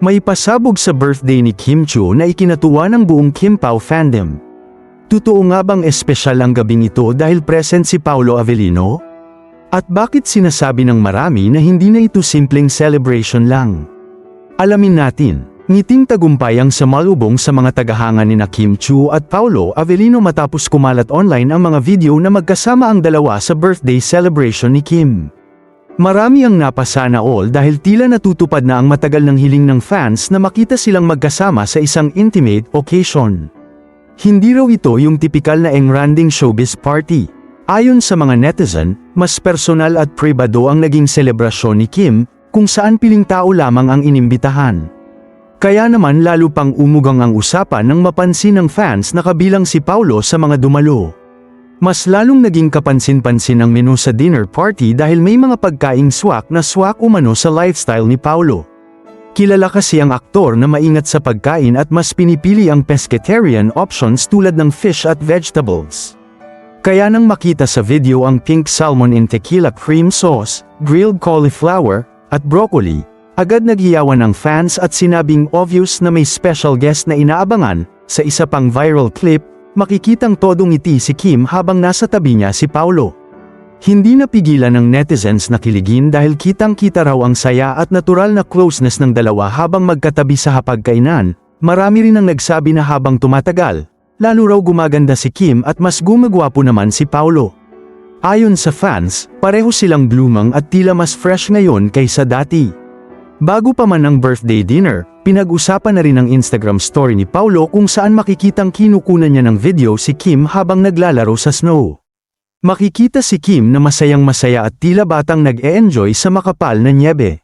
May pasabog sa birthday ni Kim Chiu na ikinatuwa ng buong Kim Pao fandom. Totoo nga bang espesyal ang gabing ito dahil present si Paolo Avellino? At bakit sinasabi ng marami na hindi na ito simpleng celebration lang? Alamin natin, ngiting tagumpay ang samalubong sa mga tagahanga ni Kim Chiu at Paolo Avellino matapos kumalat online ang mga video na magkasama ang dalawa sa birthday celebration ni Kim. Marami ang napasana all dahil tila natutupad na ang matagal ng hiling ng fans na makita silang magkasama sa isang intimate occasion. Hindi raw ito yung tipikal na engranding showbiz party. Ayon sa mga netizen, mas personal at pribado ang naging selebrasyon ni Kim, kung saan piling tao lamang ang inimbitahan. Kaya naman lalo pang umugang ang usapan nang mapansin ng fans na kabilang si Paolo sa mga dumalo. Mas lalong naging kapansin-pansin ang menu sa dinner party dahil may mga pagkaing swak na swak umano sa lifestyle ni Paolo. Kilala kasi ang aktor na maingat sa pagkain at mas pinipili ang pescatarian options tulad ng fish at vegetables. Kaya nang makita sa video ang pink salmon in tequila cream sauce, grilled cauliflower, at broccoli, agad naghiyawan ang fans at sinabing obvious na may special guest na inaabangan. Sa isa pang viral clip, makikitang todong ngiti si Kim habang nasa tabi niya si Paolo. Hindi napigilan ng netizens na kiligin dahil kitang-kita raw ang saya at natural na closeness ng dalawa habang magkatabi sa hapagkainan. Marami rin ang nagsabi na habang tumatagal, lalo raw gumaganda si Kim at mas gumagwapo naman si Paolo. Ayon sa fans, pareho silang blooming at tila mas fresh ngayon kaysa dati. Bago pa man ang birthday dinner, pinag-usapan na rin ang Instagram story ni Paolo kung saan makikitang kinukunan niya ng video si Kim habang naglalaro sa snow. Makikita si Kim na masayang-masaya at tila batang nag-e-enjoy sa makapal na nyebe.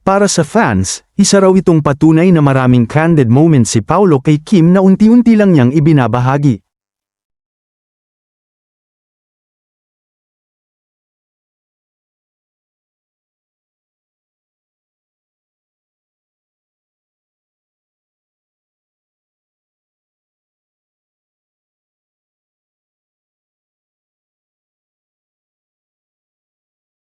Para sa fans, isa raw itong patunay na maraming candid moments si Paolo kay Kim na unti-unti lang niyang ibinabahagi.